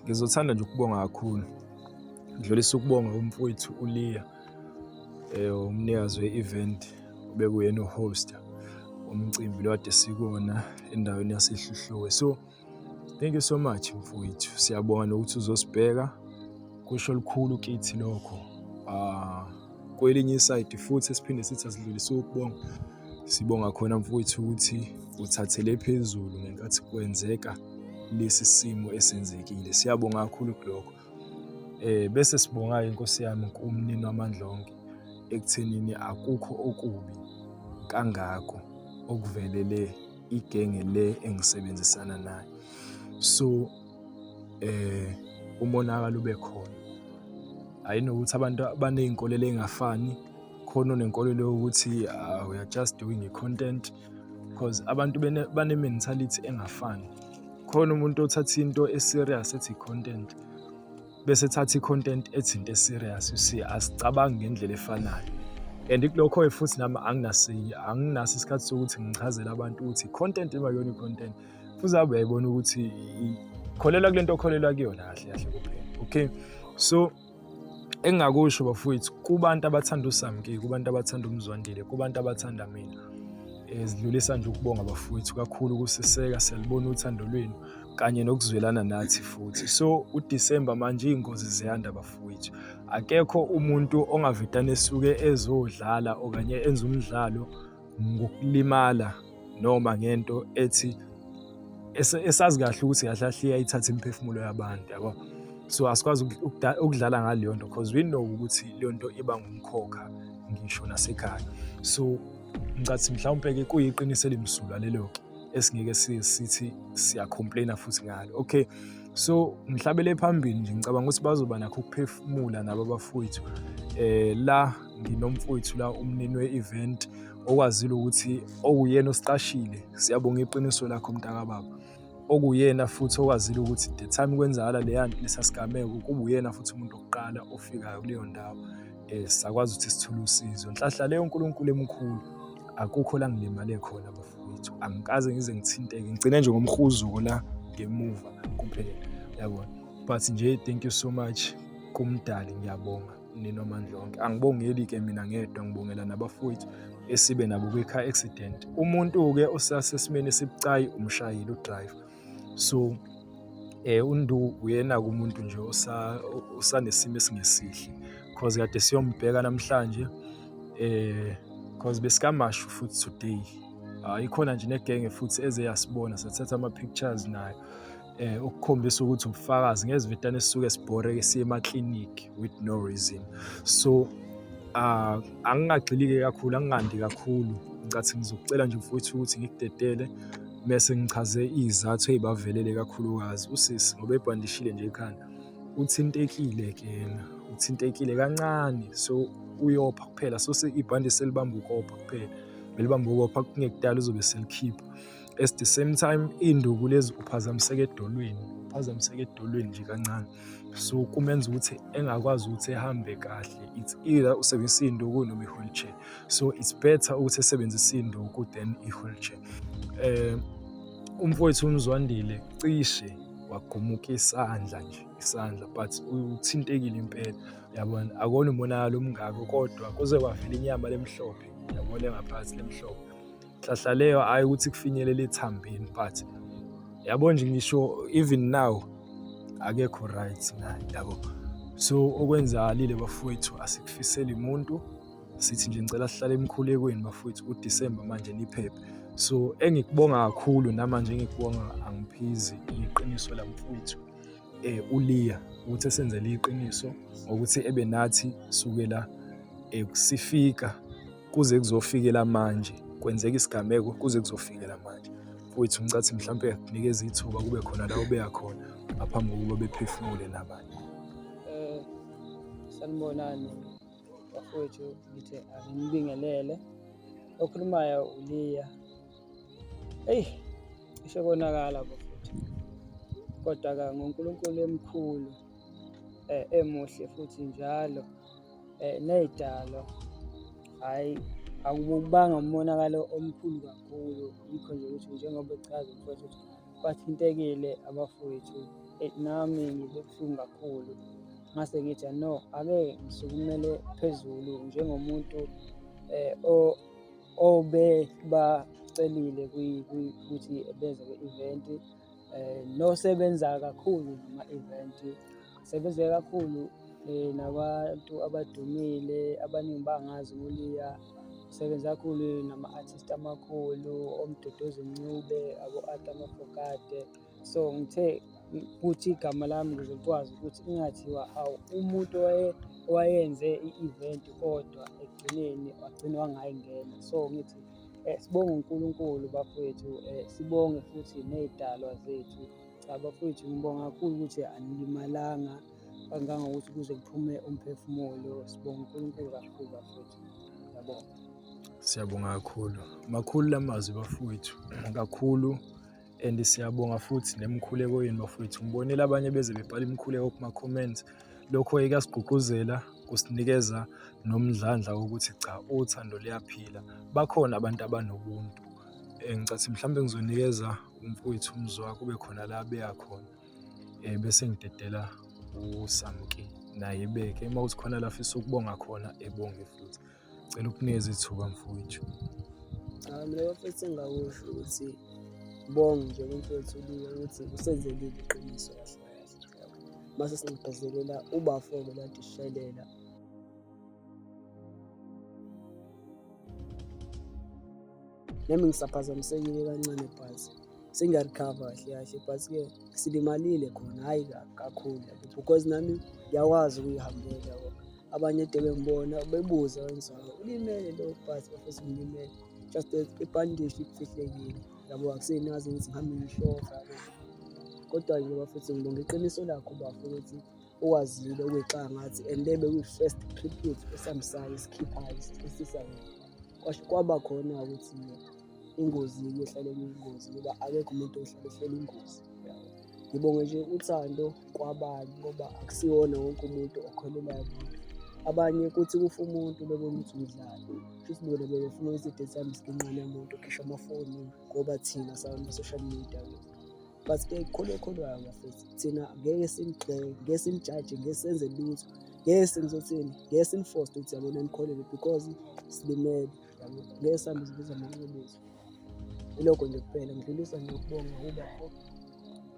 Ngizothanda nje ukubonga kakhulu. Ngidlulisa ukubonga umfowethu uLeah, umnikazi we-event, obekuyena uhosta umcimbi lo kade sikuwona endaweni yaseHluhluwe. So, thank you so much mfowethu. Siyabonga nokuthi uzosibheka, kusho lukhulu kithi lokho. Kwelinye isayidi futhi esiphinde sithi asidlulise ukubonga. Sibonga khona mfowethu ukuthi uthathele phezulu ngenkathi kwenzeka lesi simo esenzekile. Siyabonga kakhulu kulokho. Bese sibonga inkosi yami kuMnini wamandla onke ekuthenini akukho okubi kangako okuvelele igenge le engisebenzisana nayo. So umonakalo ube khona. Ayinokuthi abantu baney'nkolelo ey'ngafani, khona onenkolelo yokuthi we are just doing i-content because abantu bane-mentality engafani. Khona umuntu othatha into e-serious ethi i-content, bese ethatha i-content ethi into e-serious. Asicabangi ngendlela efanayo. And kulokho futhi nami anginaso isikhathi sokuthi ngichazele abantu ukuthi i-content emayona i-content. Futhi abe uyayibona ukuthi kholelwa kule nto okholelwa kuyona kahle kahle kuphela. Okay, so engingakusho bafowethu kubantu abathanda uSamkeli, kubantu abathanda uMzwandile, kubantu abathanda mina, sidlulisa nje ukubonga bafowethu kakhulu ukusiseka. Siyalibona uthando lwenu kanye nokuzwelana nathi futhi. So uDisemba manje iy'ngozi ziyanda bafowethu. Akekho umuntu ongavedane esuke ezodlala okanye enze umdlalo ngokulimala noma ngento ethi esazi kahle ukuthi kahle kahle iyayithatha imiphefumulo yabantu, yabo. So asikwazi ukudlala ngaleyo nto because we know ukuthi leyo nto iba ngumkhokha ngisho nasekhaya. So ngicathi mhlawumpe-ke kuyiqiniso elimsulwa lelo-ke esingeke sithi siya-complain-a futhi ngalo. Okay, so ngihlabele phambili nje ngicabanga ukuthi bazoba nakho ukuphefumula nabo abafowethu. La nginomfowethu la umnini we-event okwazile ukuthi okuyena osiqashile. Siyabonga iqiniso lakho mntakababa. Okuyena futhi okwazile ukuthi the time kwenzakala lesa sigameko kube uyena futhi umuntu wokuqala ofikayo kuleyo ndawo. Sakwazi ukuthi sithole usizo. Nhlahla leyo uNkulunkulu emkhulu, akukho la ngilimale khona bafowethu. Angikaze ngize ngithinteke, ngigcine nje ngomhuzuko la ngemuva kuphela, yabona. But nje thank you so much kuMdali, ngiyabonga Mnini wamandla onke. Angibongeli-ke mina ngedwa, ngibongela nabafowethu esibe nabo kwi-car accident. Umuntu-ke osasesimeni esibucayi umshayeli, udriver. So uNdu uyena-ke umuntu nje osanesimo esingesihle because kade siyombheka namhlanje because besikamashu futhi today. Ikhona nje negenge futhi eze yasibona, sathatha ama-pictures nayo ukukhombisa ukuthi ubufakazi ngezivetane sisuke sibhore-ke siye emakliniki with no reason. So angingagxili-ke kakhulu, angingandi kakhulu. Ngicathi ngizokucela nje mfowethu ukuthi ngikudedele mese ngichaze izathu ey'bavelele kakhulukazi. Usisi ngoba ebhandishile nje ekhanda uthintekile-ke yena, uthintekile kancane. So uyopha kuphela, so ibhande selibamba ukopha kuphela, belibamba ukopha kungekudala uzobe selikhipha. At the same time iy'nduku lezi uphazamiseke edolweni nje kancane. So kumenza ukuthi engakwazi ukuthi ehambe kahle. It's either usebenzisa iy'nduku noma i-wheelchair. So it's better ukuthi esebenzise iy'nduku than i-wheelchair. Umfowethu uMzwandile cishe wagumuka isandla but uthintekile impela, yabona. Akona umonakalo omngako kodwa kuze kwavela inyama lemhlophe, yabona, engaphansi lemhlophe. Nhlahla leyo hhayi ukuthi kufinyelele ethambeni but yabo nje ngisho even now akekho right naye, yabo. So okwenzakalile bafowethu asikufiseli muntu, sithi nje ngicela sihlale emkhulekweni bafowethu. uDisemba manje niphephe. So engikubonga kakhulu namanje engikubonga angiphizi iqiniso la mfowethu uLeah ukuthi esenzele iqiniso ngokuthi ebe nathi sukela sifika kuze kuzofikela manje, kwenzeka isigameko kuze kuzofikela manje. Mfowethu ngicathi mhlawumpe kunikeza ithuba kube khona la ubeya khona ngaphambi kokuba bephefumule nabanye. Sanibonani bafowethu, ngithi anginibingelele. Okhulumayo uLeah. Cishe konakala bafowethu, kodwa-ke ngoNkulunkulu emkhulu emuhle futhi njalo ney'dalo, hhayi akubanga umonakalo omkhulu kakhulu. Yikho nje ukuthi njengoba echaza mfowethu ukuthi bathintekile abafowethu nami ngibe buhlungu kakhulu. Ngase ngithi no, ake ngisukumele phezulu njengomuntu obe bacelile ukuthi beze kwi-event, nosebenza kakhulu nama-event, sebenze kakhulu nabantu abadumile abaningi bangazi uLiya, sebenza kakhulu nama-artist amakhulu, oMduduzi Mncube, abo-Arthur Mafokade. So ngithe ukuthi igama lami ngizokwazi ukuthi ingathiwa hawu umuntu owayenze i-event kodwa ekugcineni wagcina wangayingena. So ngithi sibonge uNkulunkulu bafowethu, sibonge futhi ney'dalwa zethu. Cha bafowethu, ngibonga kakhulu ukuthi anilimalanga kangangokuthi kuze kuphume umphefumulo. Sibonga uNkulunkulu kakhulu bafowethu. Ngiyabonga. Siyabonga kakhulu. Makhulu lamazwi bafowethu kakhulu, and siyabonga futhi nemkhuleko yenu bafowethu. Ngibonile abanye beze bebhala imkhuleko kuma-comments. Lokho-ke kuyasigqugquzela, kusinikeza nomdlandla wokuthi cha, uthando liyaphila. Bakhona abantu abanobuntu. Ngicathi mhlawumbe ngizonikeza umfowethu umzwa kube khona la beya khona, bese ngidedela uSamki naye ebeke. Uma kuthi khona la afisa ukubonga khona ebonge futhi. Ngicela ukunikeza ithuba mfowethu. Mina bafethu engingakusho ukuthi bonge nje umfowethu uLiya ukuthi usenzelile iqiniso kahle kahle. Mase sinxepezelela ubafo lati sishayelela. Nami ngisaphazamisekile kancane bhasi. Singarecover kahle kahle bhasi-ke silimalile khona, hhayi kakhulu because nami ngiyakwazi ukuyihambela. Abanye ede bengibona bebuza bengizwa ulimele lo bhasi bafethu ngilimele. Just ibhandishi lifihlekile. Yabo akusenazi ukuthi ngihambe ngishofa. Kodwa nje bafethu ngibonga iqiniso lakho bafo ukuthi ukwazile ukuyixaka ngathi and bekuyi-first tribute esamsayo esikhiphayo esisayo. Kwaba khona ukuthi ingozi-ke ehlale kuyingozi ngoba akekho umuntu ohlala ehlela ingozi. Ngibonge nje uthando kwabanye ngoba akusiwona wonke umuntu okholelayo. Abanye kuthi kufa umuntu bebona ukuthi umdlalo. Futhi bona bebefuna ukuthi i-date sami sikinqane umuntu okhishwa amafoni ngoba thina sama-social media. But-ke kholwayo bafethu thina ngeke sinigxeke, ngeke sinijaje, ngeke senze lutho, ngeke sengizothini, ngeke siniforce ukuthi yabona nikholelwe because silimele. Yabo ngeke sihambe sibiza amanqeba ethu. Ilokho nje kuphela. Ngidlulisa nje ukubonga ubafo.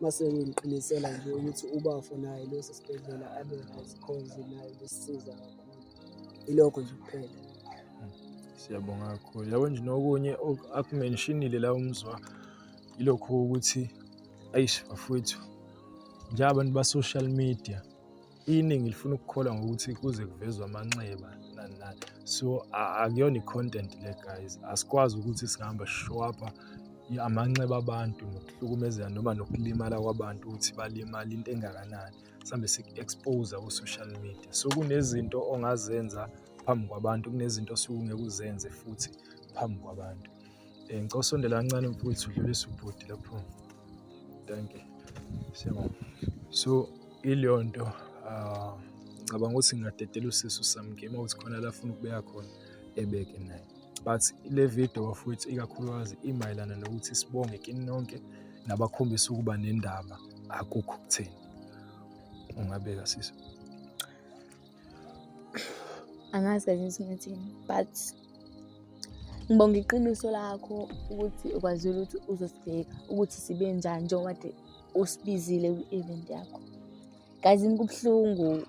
Mase ngiqinisela nje ukuthi ubafo naye lo sesibhedlela abe cause naye besisiza kakhulu. Ilokho nje kuphela. Siyabonga kakhulu. Yabo nje nokunye akumentionile la umzwa ilokho ukuthi ayish bafowethu, nje abantu ba-social media iningi lifuna ukukholwa ngokuthi kuze kuvezwe amanxeba nani nani. So akuyona i-content le guys. Asikwazi ukuthi singahamba show up amanxeba abantu nokuhlukumezeka noma nokulimala kwabantu ukuthi balimala into engakanani. Sihambe siku-expose ku-social media. So kunezinto ongazenza phambi kwabantu, kunezinto osungeke uzenze futhi phambi kwabantu. Ngicela usondela kancane mfowethu udlulise ubhodi lapho. Thank you. Siyabonga. So ileyo nto ngicabanga ukuthi ngingadedela usisi uSamki uma kuthi khona la afuna ukubeka khona ebeke naye. But le video bafowethu ikakhulukazi imayelana nokuthi sibonge kini nonke nabakhombisa ukuba nendaba akukho kutheni. Ungabeka sisi. Angazi kahle ngathini, but ngibonga iqiniso lakho ukuthi ukwazile ukuthi uzosibheka ukuthi sibe njani njengoba kade usibizile kwi-event yakho. Gazini kubuhlungu,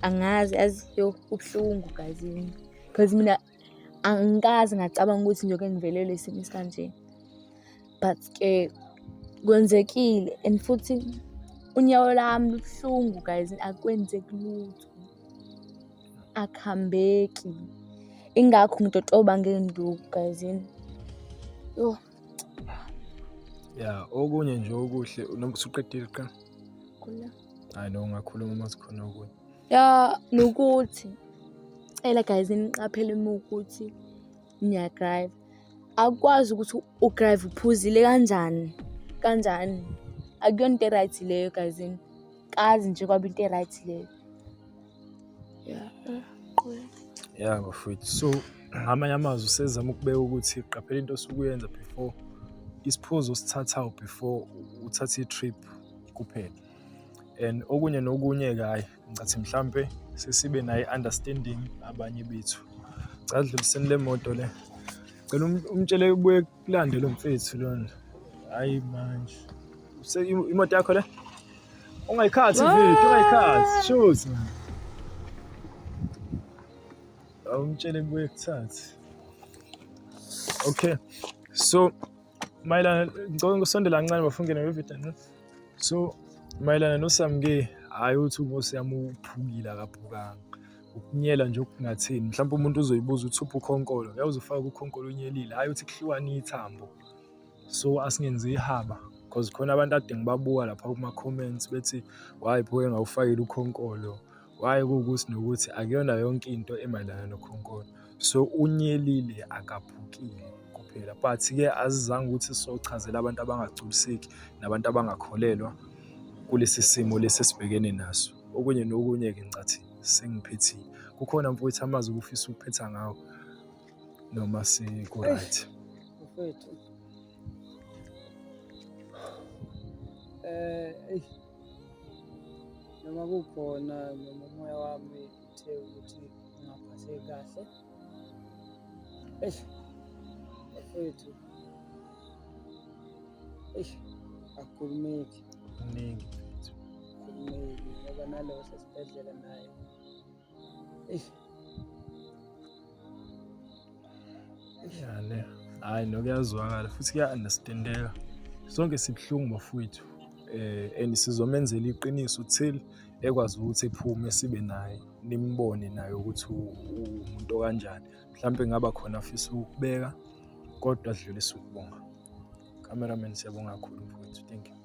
angazi yaziyo ubuhlungu gazini because mina angikaze ngacabanga ukuthi njoke ngivelelwe isimo esikanje. But-ke kwenzekile and futhi unyawo lami lubuhlungu gazini, akwenzeki lutho, akuhambeki. Ingakho ngitotoba ngenduku gazini. Yo. Yeah, okunye nje okuhle noma usuqedile qha. Khula. Hayi no ngakhuluma uma sikhona okunye. Ya nokuthi ela gazini niqaphele uma ukuthi niyadrive. Akwazi ukuthi udrive uphuzile kanjani. Akuyona into right leyo gazini. Kazi nje kwaba into right leyo. Yeah. Yeah bafowethu. So ngamanye amazwi usezama ukubeka ukuthi qaphela into osukuyenza before isiphuzo sithathayo before uthatha i-trip kuphela. And okunye nokunye-ke hhayi ngicathi mhlampe sesibe nayo i-understanding abanye bethu. Cha dluliseni le moto le. Cela umtshele ubuye kulande lo mfethu lona. Hhayi manje. Imoto yakho le? Ungayikhathi mfethu, ungayikhathi. Shoot man. Awumtshele buye kuthathe. Okay. So mayelana ngicela ngisondela kancane bafungene ngevideo. So mayelana noSamke hayi uthi ungosi yami uphukile akaphukanga. Ukunyela nje okungathini. Mhlawumbe umuntu uzoyibuza uthi uphi ukhonkolo. Uyawuzofaka ukhonkolo unyelile. Hayi uthi kuhluwana ithambo. So asingenzi ihaba because khona abantu ade ngibabuka lapha kuma comments bethi why pho engawufakile ukhonkolo. Why kukuthi nokuthi akuyona yonke into emayelana nokhonkolo. So unyelile akaphukile kuphela. But ke azizange ukuthi sizochazela abantu abangagculiseki nabantu abangakholelwa kulesi simo lesi sibhekene naso. Okunye nokunye ke ngicathi sengiphethile. Kukhona mfowethu amazi ukufisa ukuphetha ngawo noma siku right. Mfethu. Noma kukhona noma umoya wami uthe ukuthi ungaphatheki kahle. Mfethu. Akukhulumeki. Kuningi. Akukhulumeki ngoba nalo sesibhedlela naye. Yani hayi nokuyazwakala futhi kuya-understandeka. Sonke sibuhlungu bafowethu. And sizomenzela iqiniso till ekwazi ukuthi ephume sibe naye nimbone naye ukuthi umuntu kanjani. Mhlawumbe ngaba khona afisa ukubeka kodwa adlulisa ukubonga. Cameraman siyabonga kakhulu mfowethu. Thank you.